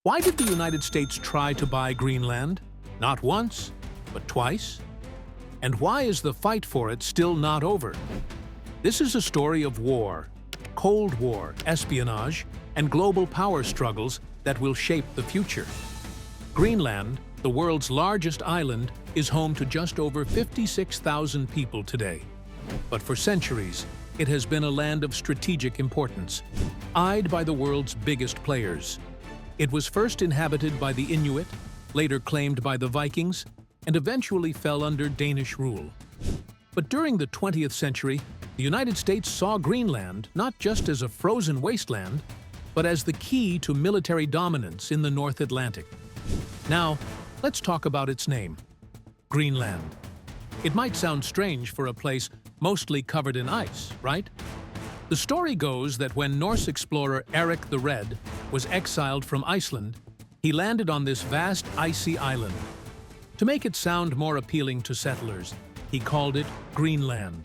Why did the United States try to buy Greenland? Not once, but twice? And why is the fight for it still not over? This is a story of war, Cold War, espionage, and global power struggles that will shape the future. Greenland, the world's largest island, is home to just over 56,000 people today. But for centuries, it has been a land of strategic importance, eyed by the world's biggest players. It was first inhabited by the Inuit, later claimed by the Vikings, and eventually fell under Danish rule. But during the 20th century, the United States saw Greenland not just as a frozen wasteland, but as the key to military dominance in the North Atlantic. Now, let's talk about its name, Greenland. It might sound strange for a place mostly covered in ice, right? The story goes that when Norse explorer Eric the Red was exiled from Iceland, he landed on this vast icy island. To make it sound more appealing to settlers, he called it Greenland.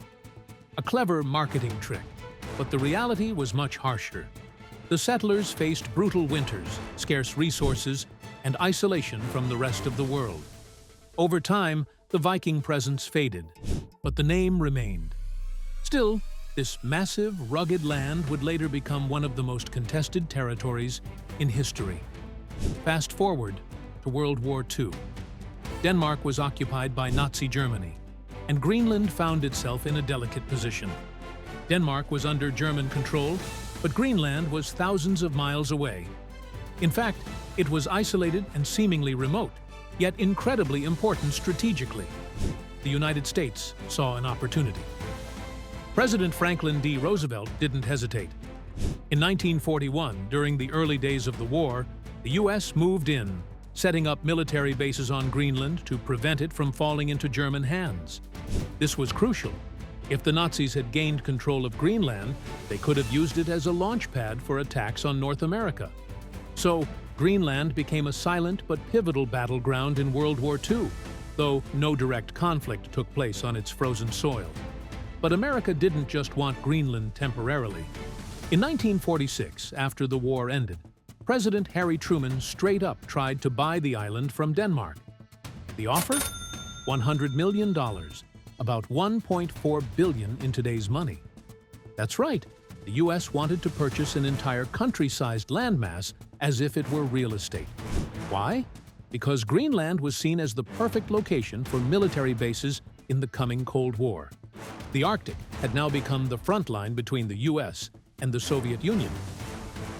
A clever marketing trick, but the reality was much harsher. The settlers faced brutal winters, scarce resources, and isolation from the rest of the world. Over time, the Viking presence faded, but the name remained. Still, this massive, rugged land would later become one of the most contested territories in history. Fast forward to World War II. Denmark was occupied by Nazi Germany, and Greenland found itself in a delicate position. Denmark was under German control, but Greenland was thousands of miles away. In fact, it was isolated and seemingly remote, yet incredibly important strategically. The United States saw an opportunity. President Franklin D. Roosevelt didn't hesitate. In 1941, during the early days of the war, the U.S. moved in, setting up military bases on Greenland to prevent it from falling into German hands. This was crucial. If the Nazis had gained control of Greenland, they could have used it as a launch pad for attacks on North America. So, Greenland became a silent but pivotal battleground in World War II, though no direct conflict took place on its frozen soil. But America didn't just want Greenland temporarily. In 1946, after the war ended, President Harry Truman straight up tried to buy the island from Denmark. The offer? $100 million, about $1.4 billion in today's money. That's right, the U.S. wanted to purchase an entire country-sized landmass as if it were real estate. Why? Because Greenland was seen as the perfect location for military bases in the coming Cold War. The Arctic had now become the front line between the U.S. and the Soviet Union.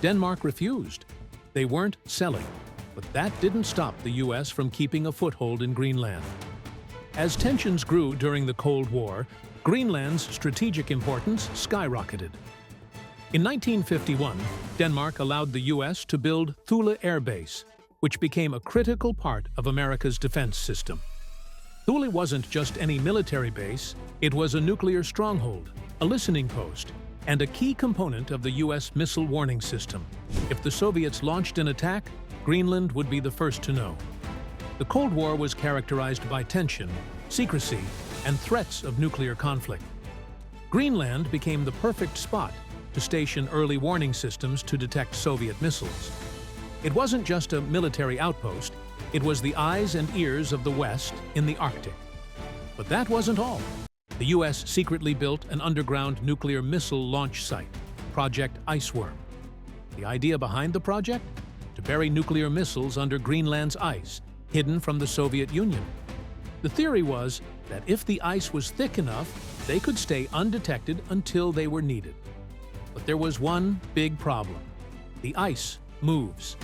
Denmark refused. They weren't selling, but that didn't stop the U.S. from keeping a foothold in Greenland. As tensions grew during the Cold War, Greenland's strategic importance skyrocketed. In 1951, Denmark allowed the U.S. to build Thule Air Base, which became a critical part of America's defense system. Thule wasn't just any military base, it was a nuclear stronghold, a listening post, and a key component of the U.S. missile warning system. If the Soviets launched an attack, Greenland would be the first to know. The Cold War was characterized by tension, secrecy, and threats of nuclear conflict. Greenland became the perfect spot to station early warning systems to detect Soviet missiles. It wasn't just a military outpost, it was the eyes and ears of the West in the Arctic. But that wasn't all. The U.S. secretly built an underground nuclear missile launch site, Project Iceworm. The idea behind the project? To bury nuclear missiles under Greenland's ice, hidden from the Soviet Union. The theory was that if the ice was thick enough, they could stay undetected until they were needed. But there was one big problem. The ice moves.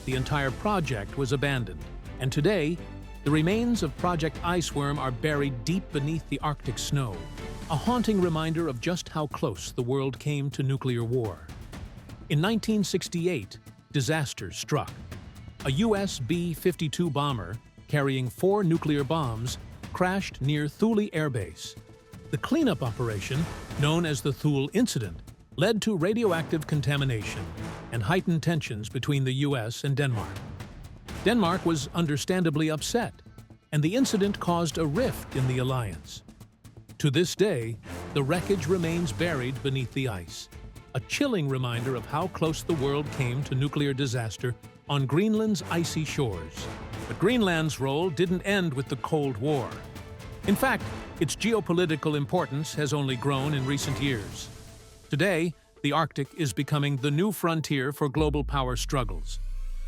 The entire project was abandoned, and today, the remains of Project Iceworm are buried deep beneath the Arctic snow, a haunting reminder of just how close the world came to nuclear war. In 1968, disaster struck. A U.S. B-52 bomber carrying 4 nuclear bombs crashed near Thule Air Base. The cleanup operation, known as the Thule Incident, led to radioactive contamination and heightened tensions between the U.S. and Denmark. Denmark was understandably upset, and the incident caused a rift in the alliance. To this day, the wreckage remains buried beneath the ice, a chilling reminder of how close the world came to nuclear disaster on Greenland's icy shores. But Greenland's role didn't end with the Cold War. In fact, its geopolitical importance has only grown in recent years. Today, the Arctic is becoming the new frontier for global power struggles.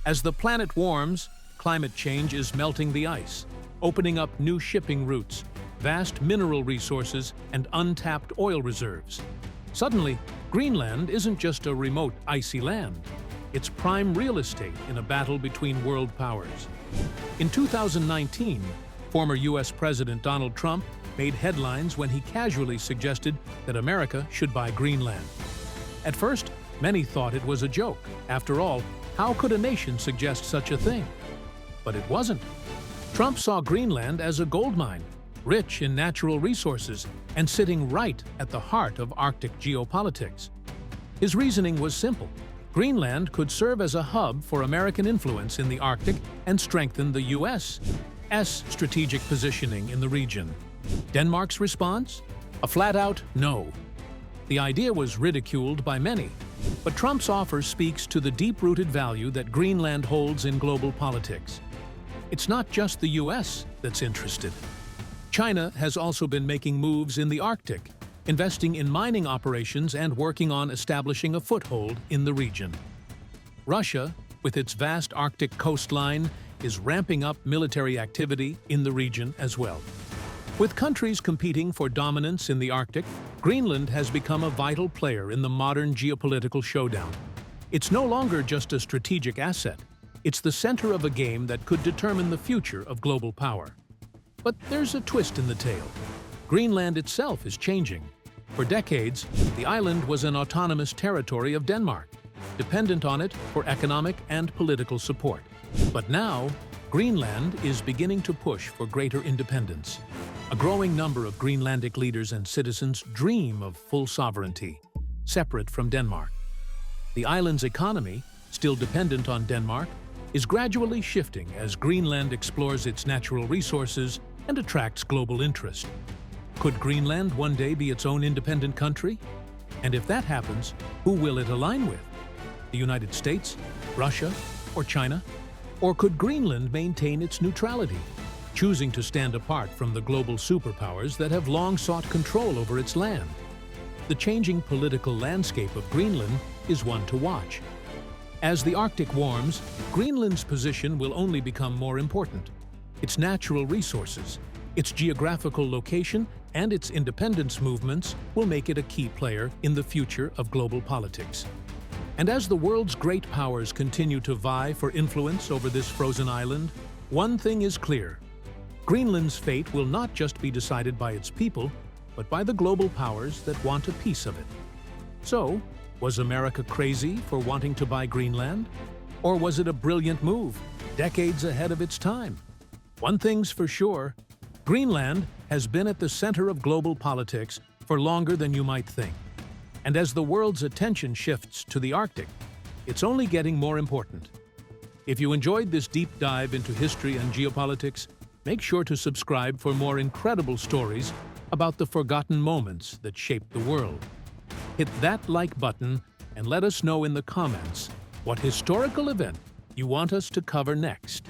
As the planet warms, climate change is melting the ice, opening up new shipping routes, vast mineral resources, and untapped oil reserves. Suddenly, Greenland isn't just a remote, icy land. It's prime real estate in a battle between world powers. In 2019, former U.S. President Donald Trump made headlines when he casually suggested that America should buy Greenland. At first, many thought it was a joke. After all, how could a nation suggest such a thing? But it wasn't. Trump saw Greenland as a goldmine, rich in natural resources and sitting right at the heart of Arctic geopolitics. His reasoning was simple. Greenland could serve as a hub for American influence in the Arctic and strengthen the U.S.'s strategic positioning in the region. Denmark's response? A flat-out no. The idea was ridiculed by many, but Trump's offer speaks to the deep-rooted value that Greenland holds in global politics. It's not just the U.S. that's interested. China has also been making moves in the Arctic, investing in mining operations and working on establishing a foothold in the region. Russia, with its vast Arctic coastline, is ramping up military activity in the region as well. With countries competing for dominance in the Arctic, Greenland has become a vital player in the modern geopolitical showdown. It's no longer just a strategic asset. It's the center of a game that could determine the future of global power. But there's a twist in the tale. Greenland itself is changing. For decades, the island was an autonomous territory of Denmark, dependent on it for economic and political support. But now, Greenland is beginning to push for greater independence. A growing number of Greenlandic leaders and citizens dream of full sovereignty, separate from Denmark. The island's economy, still dependent on Denmark, is gradually shifting as Greenland explores its natural resources and attracts global interest. Could Greenland one day be its own independent country? And if that happens, who will it align with? The United States, Russia, or China? Or could Greenland maintain its neutrality, choosing to stand apart from the global superpowers that have long sought control over its land? The changing political landscape of Greenland is one to watch. As the Arctic warms, Greenland's position will only become more important. Its natural resources, its geographical location, and its independence movements will make it a key player in the future of global politics. And as the world's great powers continue to vie for influence over this frozen island, one thing is clear. Greenland's fate will not just be decided by its people, but by the global powers that want a piece of it. So, was America crazy for wanting to buy Greenland? Or was it a brilliant move, decades ahead of its time? One thing's for sure, Greenland has been at the center of global politics for longer than you might think. And as the world's attention shifts to the Arctic, it's only getting more important. If you enjoyed this deep dive into history and geopolitics, make sure to subscribe for more incredible stories about the forgotten moments that shaped the world. Hit that like button and let us know in the comments what historical event you want us to cover next.